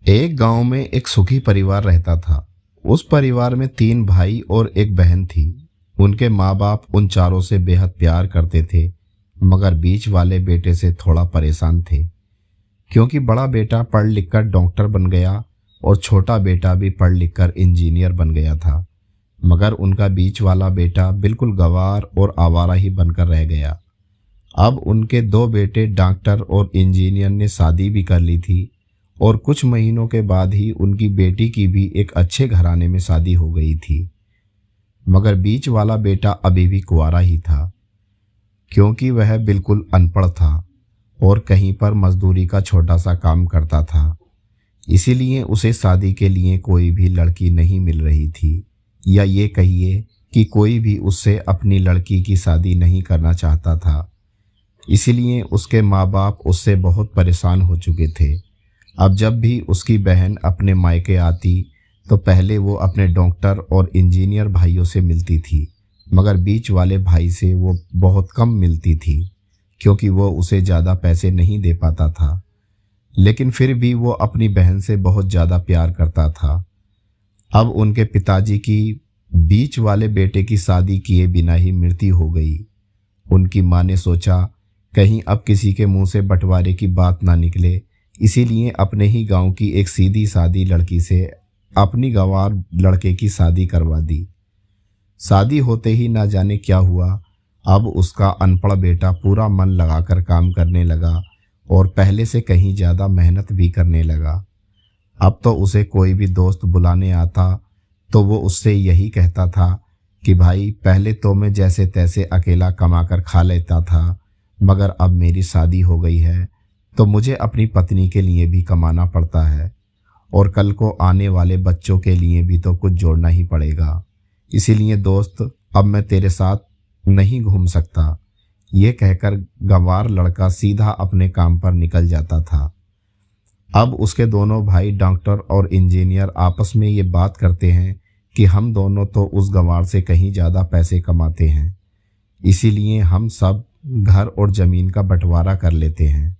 एक गांव में एक सुखी परिवार रहता था। उस परिवार में 3 भाई और एक बहन थी। उनके माँ बाप उन चारों से बेहद प्यार करते थे, मगर बीच वाले बेटे से थोड़ा परेशान थे, क्योंकि बड़ा बेटा पढ़ लिख कर डॉक्टर बन गया और छोटा बेटा भी पढ़ लिख कर इंजीनियर बन गया था। मगर उनका बीच वाला बेटा बिल्कुल गंवार और आवारा ही बनकर रह गया। अब उनके 2 बेटे डॉक्टर और इंजीनियर ने शादी भी कर ली थी और कुछ महीनों के बाद ही उनकी बेटी की भी एक अच्छे घराने में शादी हो गई थी। मगर बीच वाला बेटा अभी भी कुंवारा ही था, क्योंकि वह बिल्कुल अनपढ़ था और कहीं पर मजदूरी का छोटा सा काम करता था। इसीलिए उसे शादी के लिए कोई भी लड़की नहीं मिल रही थी, या ये कहिए कि कोई भी उससे अपनी लड़की की शादी नहीं करना चाहता था। इसीलिए उसके माँ बाप उससे बहुत परेशान हो चुके थे। अब जब भी उसकी बहन अपने मायके आती तो पहले वो अपने डॉक्टर और इंजीनियर भाइयों से मिलती थी, मगर बीच वाले भाई से वो बहुत कम मिलती थी, क्योंकि वो उसे ज़्यादा पैसे नहीं दे पाता था। लेकिन फिर भी वो अपनी बहन से बहुत ज़्यादा प्यार करता था। अब उनके पिताजी की बीच वाले बेटे की शादी किए बिना ही मृत्यु हो गई। उनकी माँ ने सोचा कहीं अब किसी के मुंह से बंटवारे की बात ना निकले, इसीलिए अपने ही गांव की एक सीधी सादी लड़की से अपनी गंवार लड़के की शादी करवा दी। शादी होते ही ना जाने क्या हुआ, अब उसका अनपढ़ बेटा पूरा मन लगाकर काम करने लगा और पहले से कहीं ज़्यादा मेहनत भी करने लगा। अब तो उसे कोई भी दोस्त बुलाने आता तो वो उससे यही कहता था कि भाई, पहले तो मैं जैसे तैसे अकेला कमा कर खा लेता था, मगर अब मेरी शादी हो गई है तो मुझे अपनी पत्नी के लिए भी कमाना पड़ता है और कल को आने वाले बच्चों के लिए भी तो कुछ जोड़ना ही पड़ेगा। इसीलिए दोस्त, अब मैं तेरे साथ नहीं घूम सकता। ये कहकर गंवार लड़का सीधा अपने काम पर निकल जाता था। अब उसके दोनों भाई डॉक्टर और इंजीनियर आपस में ये बात करते हैं कि हम दोनों तो उस गंवार से कहीं ज़्यादा पैसे कमाते हैं, इसीलिए हम सब घर और ज़मीन का बंटवारा कर लेते हैं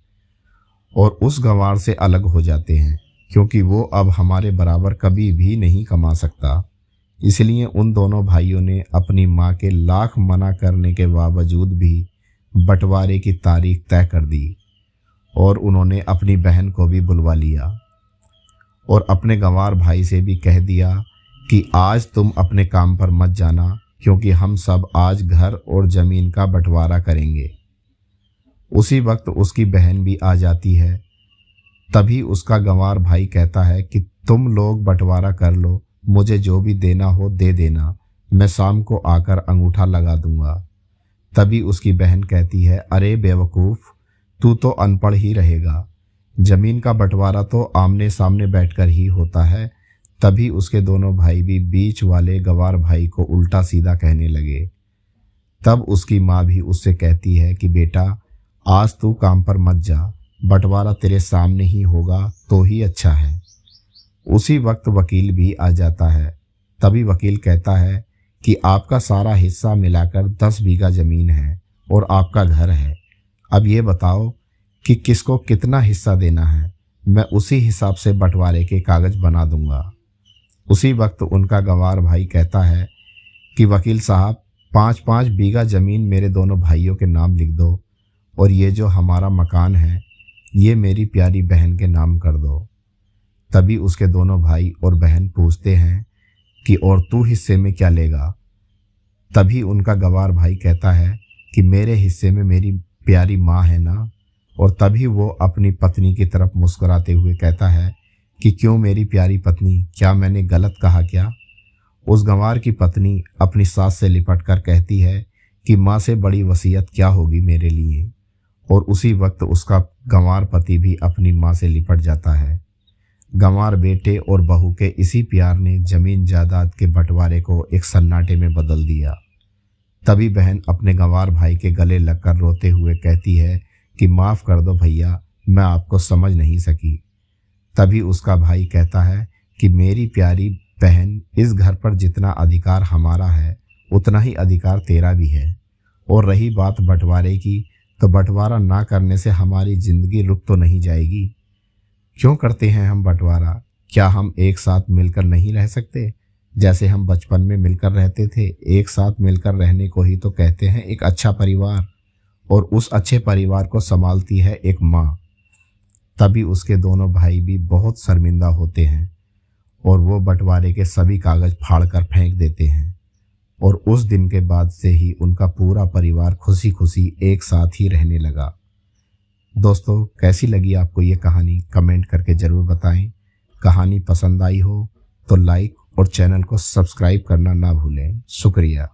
और उस गंवार से अलग हो जाते हैं, क्योंकि वो अब हमारे बराबर कभी भी नहीं कमा सकता। इसलिए उन दोनों भाइयों ने अपनी माँ के लाख मना करने के बावजूद भी बंटवारे की तारीख तय कर दी और उन्होंने अपनी बहन को भी बुलवा लिया और अपने गंवार भाई से भी कह दिया कि आज तुम अपने काम पर मत जाना, क्योंकि हम सब आज घर और ज़मीन का बंटवारा करेंगे। उसी वक्त उसकी बहन भी आ जाती है। तभी उसका गंवार भाई कहता है कि तुम लोग बंटवारा कर लो, मुझे जो भी देना हो दे देना, मैं शाम को आकर अंगूठा लगा दूंगा। तभी उसकी बहन कहती है, अरे बेवकूफ़, तू तो अनपढ़ ही रहेगा, ज़मीन का बंटवारा तो आमने सामने बैठकर ही होता है। तभी उसके दोनों भाई भी बीच वाले गंवार भाई को उल्टा सीधा कहने लगे। तब उसकी माँ भी उससे कहती है कि बेटा, आज तू काम पर मत जा, बंटवारा तेरे सामने ही होगा तो ही अच्छा है। उसी वक्त वकील भी आ जाता है। तभी वकील कहता है कि आपका सारा हिस्सा मिलाकर 10 बीघा ज़मीन है और आपका घर है। अब ये बताओ कि किसको कितना हिस्सा देना है, मैं उसी हिसाब से बंटवारे के कागज़ बना दूंगा। उसी वक्त उनका गंवार भाई कहता है कि वकील साहब, 5-5 बीघा ज़मीन मेरे दोनों भाइयों के नाम लिख दो और ये जो हमारा मकान है ये मेरी प्यारी बहन के नाम कर दो। तभी उसके दोनों भाई और बहन पूछते हैं कि और तू हिस्से में क्या लेगा। तभी उनका गंवार भाई कहता है कि मेरे हिस्से में मेरी प्यारी माँ है ना। और तभी वो अपनी पत्नी की तरफ मुस्कुराते हुए कहता है कि क्यों मेरी प्यारी पत्नी, क्या मैंने गलत कहा क्या। उस गंवार की पत्नी अपनी सास से लिपट कर कहती है कि माँ से बड़ी वसीयत क्या होगी मेरे लिए। और उसी वक्त उसका गंवार पति भी अपनी माँ से लिपट जाता है। गंवार बेटे और बहू के इसी प्यार ने ज़मीन जायदाद के बंटवारे को एक सन्नाटे में बदल दिया। तभी बहन अपने गंवार भाई के गले लगकर रोते हुए कहती है कि माफ़ कर दो भैया, मैं आपको समझ नहीं सकी। तभी उसका भाई कहता है कि मेरी प्यारी बहन, इस घर पर जितना अधिकार हमारा है उतना ही अधिकार तेरा भी है। और रही बात बंटवारे की, तो बंटवारा ना करने से हमारी ज़िंदगी रुक तो नहीं जाएगी। क्यों करते हैं हम बंटवारा? क्या हम एक साथ मिलकर नहीं रह सकते? जैसे हम बचपन में मिलकर रहते थे। एक साथ मिलकर रहने को ही तो कहते हैं एक अच्छा परिवार। और उस अच्छे परिवार को संभालती है एक माँ। तभी उसके दोनों भाई भी बहुत शर्मिंदा होते हैं और वो बंटवारे के सभी कागज फाड़ कर फेंक देते हैं। और उस दिन के बाद से ही उनका पूरा परिवार खुशी खुशी एक साथ ही रहने लगा। दोस्तों, कैसी लगी आपको ये कहानी? कमेंट करके ज़रूर बताएं। कहानी पसंद आई हो तो लाइक और चैनल को सब्सक्राइब करना ना भूलें। शुक्रिया।